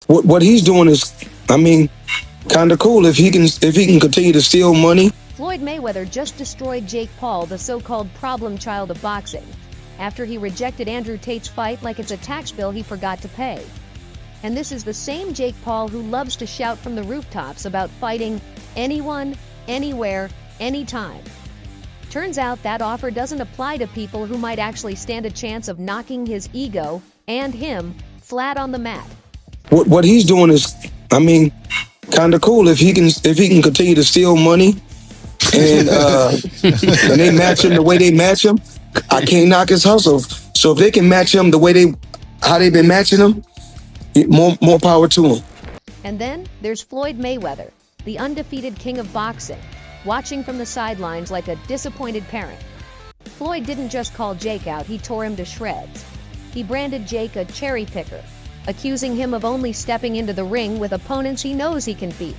What he's doing is, I mean, kind of cool if he can continue to steal money. Floyd Mayweather just destroyed Jake Paul, the so-called problem child of boxing, after he rejected Andrew Tate's fight like it's a tax bill he forgot to pay. And this is the same Jake Paul who loves to shout from the rooftops about fighting anyone, anywhere, anytime. Turns out that offer doesn't apply to people who might actually stand a chance of knocking his ego and him flat on the mat. What he's doing is, I mean, kind of cool if he can continue to steal money, and they match him the way they match him. I can't knock his hustle. So if they can match him the way how they've been matching him, more power to him. And then there's Floyd Mayweather, the undefeated king of boxing, watching from the sidelines like a disappointed parent. Floyd didn't just call Jake out, he tore him to shreds. He branded Jake a cherry picker, accusing him of only stepping into the ring with opponents he knows he can beat.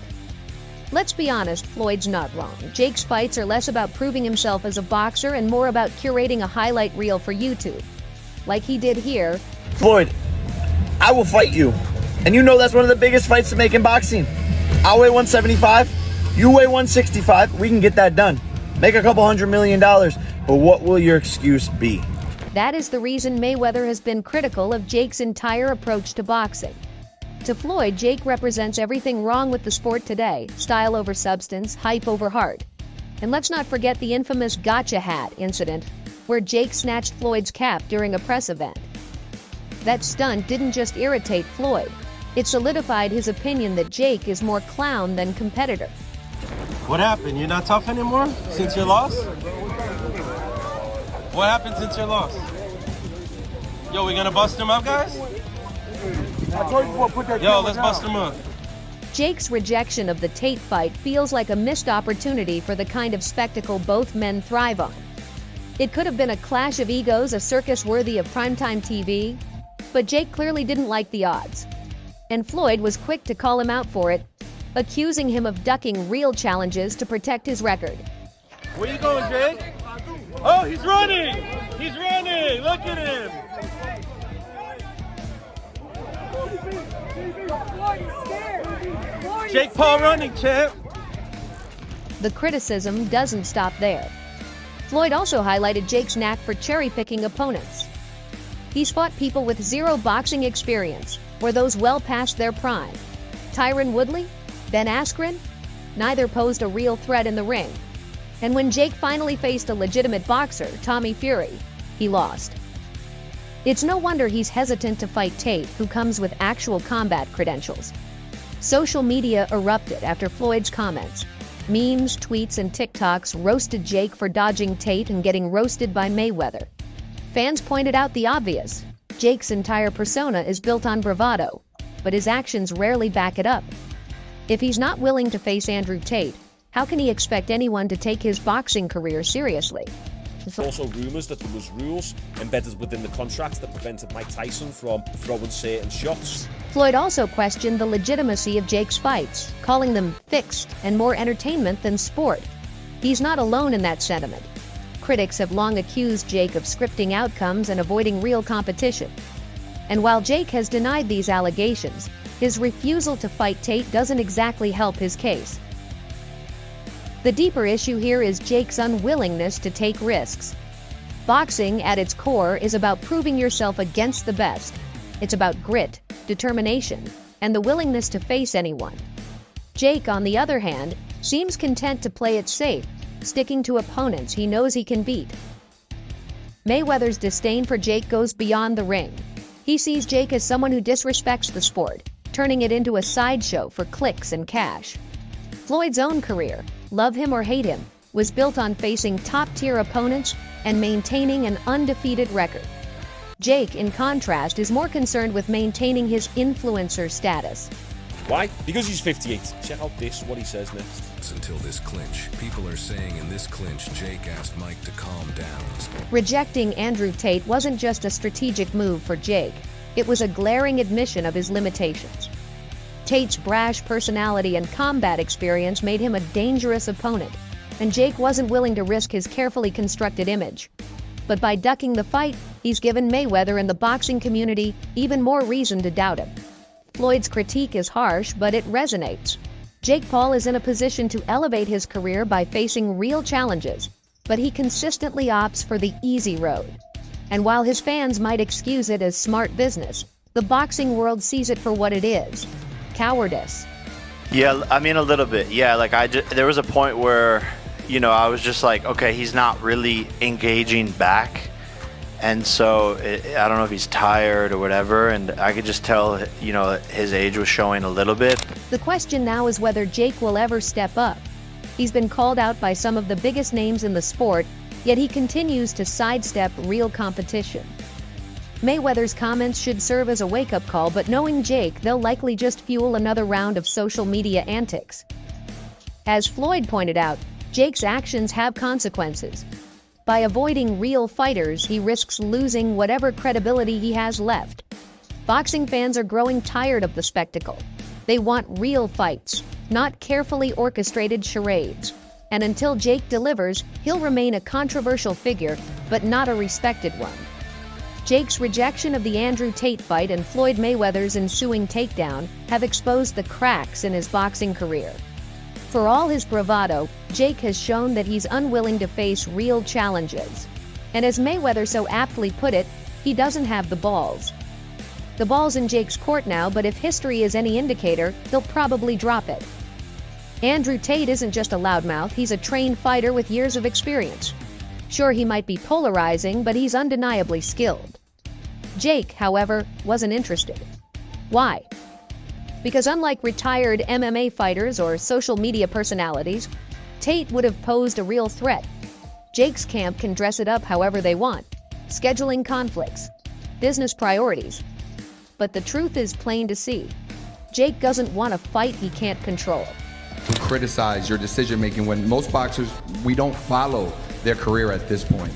Let's be honest, Floyd's not wrong. Jake's fights are less about proving himself as a boxer and more about curating a highlight reel for YouTube. Like he did here. Floyd, I will fight you. And you know that's one of the biggest fights to make in boxing. I'll weigh 175, you weigh 165, we can get that done. Make a couple $100 million, but what will your excuse be? That is the reason Mayweather has been critical of Jake's entire approach to boxing. To Floyd, Jake represents everything wrong with the sport today: style over substance, hype over heart. And let's not forget the infamous gotcha hat incident, where Jake snatched Floyd's cap during a press event. That stunt didn't just irritate Floyd, it solidified his opinion that Jake is more clown than competitor. What happened? You're not tough anymore since your loss? What happened since your loss? Yo, we gonna bust him up, guys? Yo, let's bust him up. Jake's rejection of the Tate fight feels like a missed opportunity for the kind of spectacle both men thrive on. It could have been a clash of egos, a circus worthy of primetime TV, but Jake clearly didn't like the odds. And Floyd was quick to call him out for it, accusing him of ducking real challenges to protect his record. Where you going, Jake? Oh, he's running! He's running! Look at him! Jake Paul running, champ! The criticism doesn't stop there. Floyd also highlighted Jake's knack for cherry-picking opponents. He's fought people with zero boxing experience, or those well past their prime. Tyron Woodley? Ben Askren? Neither posed a real threat in the ring. And when Jake finally faced a legitimate boxer, Tommy Fury, he lost. It's no wonder he's hesitant to fight Tate, who comes with actual combat credentials. Social media erupted after Floyd's comments. Memes, tweets, and TikToks roasted Jake for dodging Tate and getting roasted by Mayweather. Fans pointed out the obvious. Jake's entire persona is built on bravado, but his actions rarely back it up. If he's not willing to face Andrew Tate, how can he expect anyone to take his boxing career seriously? There's also rumours that there was rules embedded within the contracts that prevented Mike Tyson from throwing certain shots. Floyd also questioned the legitimacy of Jake's fights, calling them fixed and more entertainment than sport. He's not alone in that sentiment. Critics have long accused Jake of scripting outcomes and avoiding real competition. And while Jake has denied these allegations, his refusal to fight Tate doesn't exactly help his case. The deeper issue here is Jake's unwillingness to take risks. Boxing, at its core, is about proving yourself against the best. It's about grit, determination, and the willingness to face anyone. Jake, on the other hand, seems content to play it safe, sticking to opponents he knows he can beat. Mayweather's disdain for Jake goes beyond the ring. He sees Jake as someone who disrespects the sport, turning it into a sideshow for clicks and cash. Floyd's own career, love him or hate him, was built on facing top-tier opponents and maintaining an undefeated record. Jake, in contrast, is more concerned with maintaining his influencer status. Why? Because he's 58. Check out this, what he says next. Until this clinch, people are saying in this clinch, Jake asked Mike to calm down. Rejecting Andrew Tate wasn't just a strategic move for Jake. It was a glaring admission of his limitations. Tate's brash personality and combat experience made him a dangerous opponent, and Jake wasn't willing to risk his carefully constructed image. But by ducking the fight, he's given Mayweather and the boxing community even more reason to doubt him. Floyd's critique is harsh, but it resonates. Jake Paul is in a position to elevate his career by facing real challenges, but he consistently opts for the easy road. And while his fans might excuse it as smart business, the boxing world sees it for what it is: cowardice. Yeah, I mean, a little bit. Yeah, like there was a point where, I was just like, okay, he's not really engaging back. And so I don't know if he's tired or whatever. And I could just tell, his age was showing a little bit. The question now is whether Jake will ever step up. He's been called out by some of the biggest names in the sport, yet he continues to sidestep real competition. Mayweather's comments should serve as a wake-up call, but knowing Jake, they'll likely just fuel another round of social media antics. As Floyd pointed out, Jake's actions have consequences. By avoiding real fighters, he risks losing whatever credibility he has left. Boxing fans are growing tired of the spectacle. They want real fights, not carefully orchestrated charades. And until Jake delivers, he'll remain a controversial figure, but not a respected one. Jake's rejection of the Andrew Tate fight and Floyd Mayweather's ensuing takedown have exposed the cracks in his boxing career. For all his bravado, Jake has shown that he's unwilling to face real challenges. And as Mayweather so aptly put it, he doesn't have the balls. The ball's in Jake's court now, but if history is any indicator, he'll probably drop it. Andrew Tate isn't just a loudmouth, he's a trained fighter with years of experience. Sure, he might be polarizing, but he's undeniably skilled. Jake, however, wasn't interested. Why? Because unlike retired MMA fighters or social media personalities, Tate would have posed a real threat. Jake's camp can dress it up however they want, scheduling conflicts, business priorities. But the truth is plain to see. Jake doesn't want a fight he can't control. To criticize your decision-making when most boxers, we don't follow their career at this point.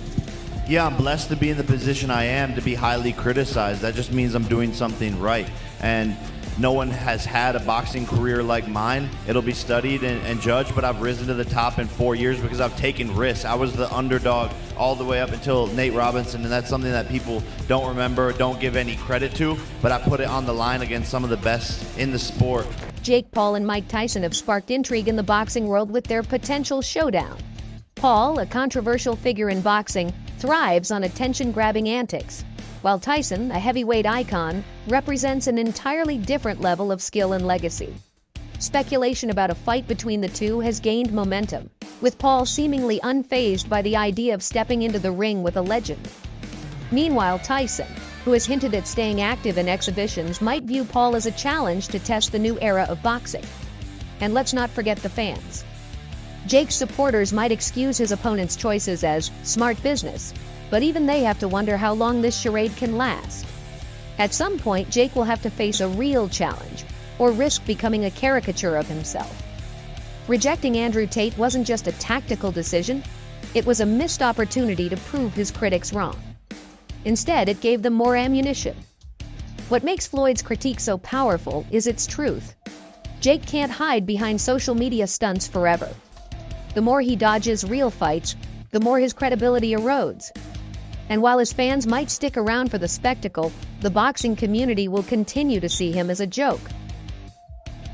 Yeah, I'm blessed to be in the position I am, to be highly criticized. That just means I'm doing something right. And no one has had a boxing career like mine. It'll be studied and judged, but I've risen to the top in 4 years because I've taken risks. I was the underdog all the way up until Nate Robinson, and that's something that people don't remember, don't give any credit to, but I put it on the line against some of the best in the sport. Jake Paul and Mike Tyson have sparked intrigue in the boxing world with their potential showdown. Paul, a controversial figure in boxing, thrives on attention-grabbing antics, while Tyson, a heavyweight icon, represents an entirely different level of skill and legacy. Speculation about a fight between the two has gained momentum, with Paul seemingly unfazed by the idea of stepping into the ring with a legend. Meanwhile, Tyson, who has hinted at staying active in exhibitions, might view Paul as a challenge to test the new era of boxing. And let's not forget the fans. Jake's supporters might excuse his opponent's choices as smart business, but even they have to wonder how long this charade can last. At some point, Jake will have to face a real challenge, or risk becoming a caricature of himself. Rejecting Andrew Tate wasn't just a tactical decision, it was a missed opportunity to prove his critics wrong. Instead, it gave them more ammunition. What makes Floyd's critique so powerful is its truth. Jake can't hide behind social media stunts forever. The more he dodges real fights, the more his credibility erodes. And while his fans might stick around for the spectacle, the boxing community will continue to see him as a joke.